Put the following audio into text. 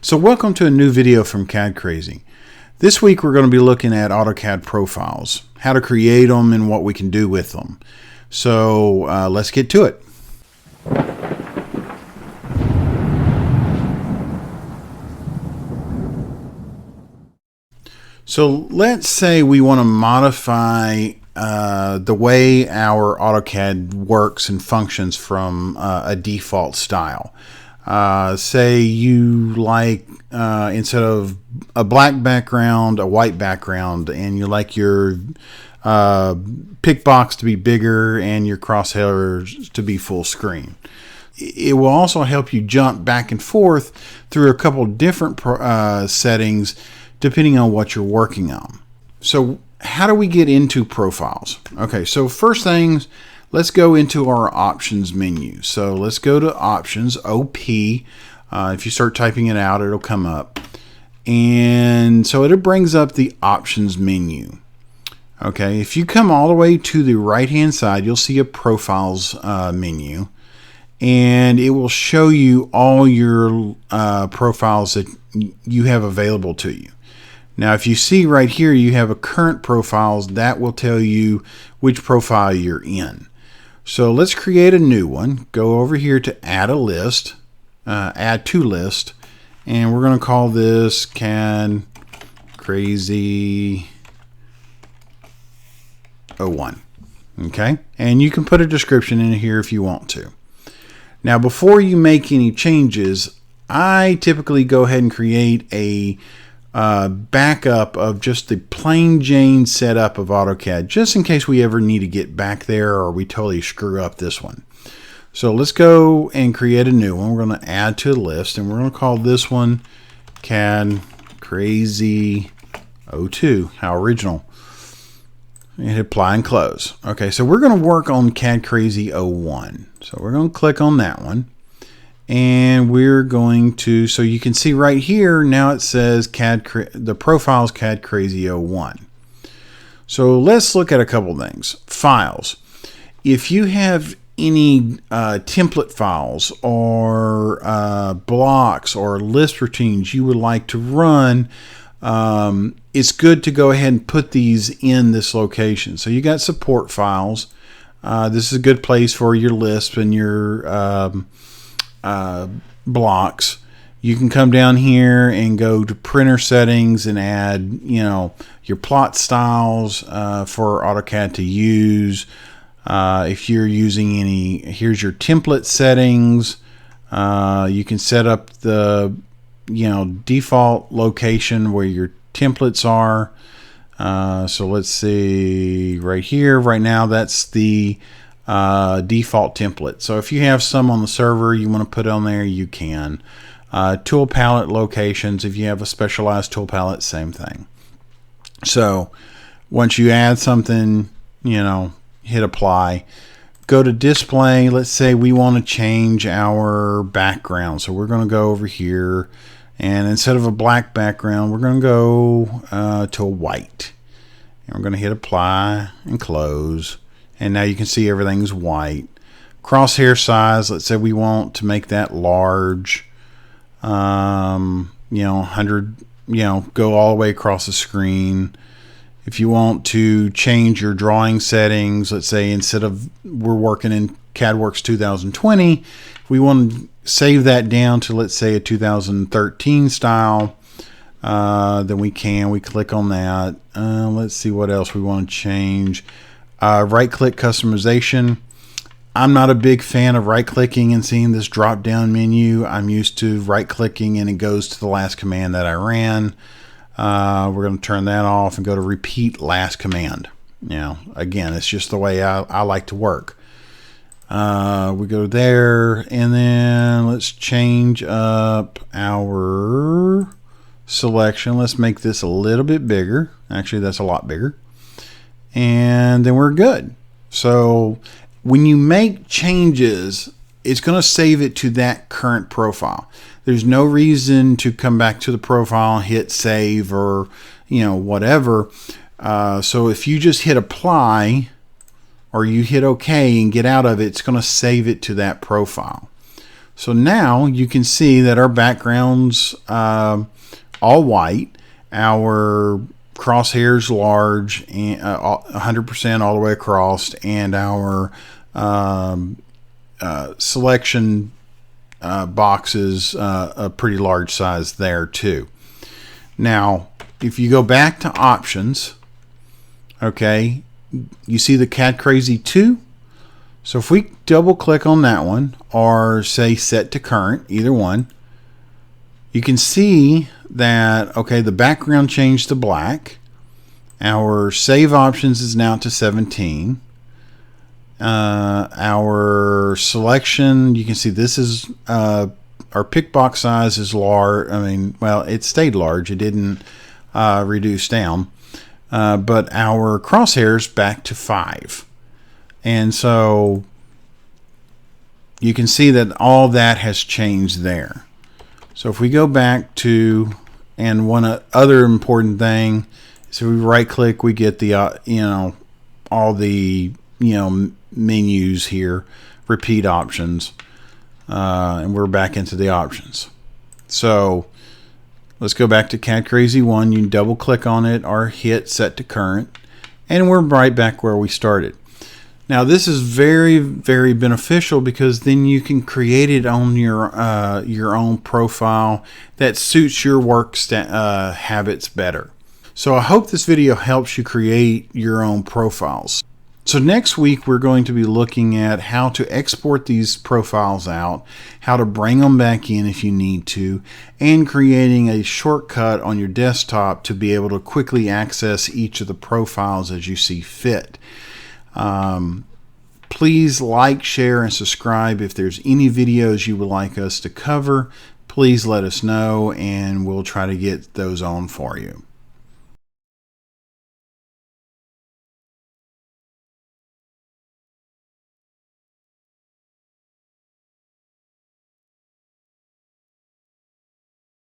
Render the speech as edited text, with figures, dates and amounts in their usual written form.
So welcome to a new video from CAD Crazy. This week we're going to be looking at AutoCAD profiles, how to create them and what we can do with them. So let's get to it. So let's say we want to modify the way our AutoCAD works and functions from a default style. Say you like, instead of a black background, a white background, and you like your pick box to be bigger and your crosshairs to be full screen. It will also help you jump back and forth through a couple different settings depending on what you're working on. So how do we get into profiles? Okay, so first things, let's go into our options menu. So let's go to options, OP. If you start typing it out, it'll come up. And so it brings up the options menu. Okay, if you come all the way to the right hand side, you'll see a profiles menu. And it will show you all your profiles that you have available to you. Now, if you see right here, you have a current profiles, that will tell you which profile you're in. So let's create a new one. Go over here to add a list, add to list, and we're going to call this CAD Crazy 01. Okay, and you can put a description in here if you want to. Now, before you make any changes, I typically go ahead and create a backup of just the plain Jane setup of AutoCAD, just in case we ever need to get back there or we totally screw up this one. So let's go and create a new one. We're going to add to the list, and we're going to call this one CAD Crazy 02. How original. And hit apply and close. Okay, so we're going to work on CAD Crazy 01. So we're going to click on that one. And we're going to, so you can see right here, now it says the profile's CAD Crazy 01. So let's look at a couple things. Files. If you have any template files or blocks or list routines you would like to run, it's good to go ahead and put these in this location. So you got support files. This is a good place for your lists and your blocks. You can come down here and go to printer settings and add, your plot styles for AutoCAD to use. If you're using any, here's your template settings. You can set up the, default location where your templates are. So let's see right here. Right now, that's the default template. So if you have some on the server you want to put on there, you can. Tool palette locations, if you have a specialized tool palette, same thing. So once you add something, hit apply. Go to display. Let's say we want to change our background. So we're going to go over here, and instead of a black background, we're going to go to a white. And we're going to hit apply and close. And now you can see everything's white. Crosshair size, let's say we want to make that large. 100, go all the way across the screen. If you want to change your drawing settings, let's say instead of we're working in CADWorks 2020, if we want to save that down to, let's say, a 2013 style, then we can. We click on that. Let's see what else we want to change. Right-click customization. I'm not a big fan of right-clicking and seeing this drop-down menu. I'm used to right-clicking and it goes to the last command that I ran. We're going to turn that off and go to repeat last command. Again, it's just the way I like to work. We go there, and then let's change up our selection. Let's make this a little bit bigger. Actually, that's a lot bigger. And then we're good. So when you make changes, it's going to save it to that current profile. There's no reason to come back to the profile, hit save, or whatever. So if you just hit apply or you hit OK and get out of it, it's going to save it to that profile. So now you can see that our background's all white, our crosshairs large, and 100% all the way across, and our selection boxes a pretty large size there too. Now, if you go back to options, okay, you see the CAD Crazy 2. So if we double click on that one, or say set to current, either one, you can see that, okay, the background changed to black. Our save options is now to 17. Our selection, you can see this is our pick box size is large. I mean, well, it stayed large. It didn't reduce down. But our crosshairs back to 5. And so you can see that all that has changed there. So if we go back to, and one other important thing, so we right click, we get the, all the, menus here, repeat options, and we're back into the options. So let's go back to CAD Crazy 1. You can double click on it or hit set to current, and we're right back where we started. Now this is very, very beneficial because then you can create it on your own profile that suits your work habits better. So I hope this video helps you create your own profiles. So next week we're going to be looking at how to export these profiles out, how to bring them back in if you need to, and creating a shortcut on your desktop to be able to quickly access each of the profiles as you see fit. Please like, share, and subscribe. If there's any videos you would like us to cover, please let us know and we'll try to get those on for you.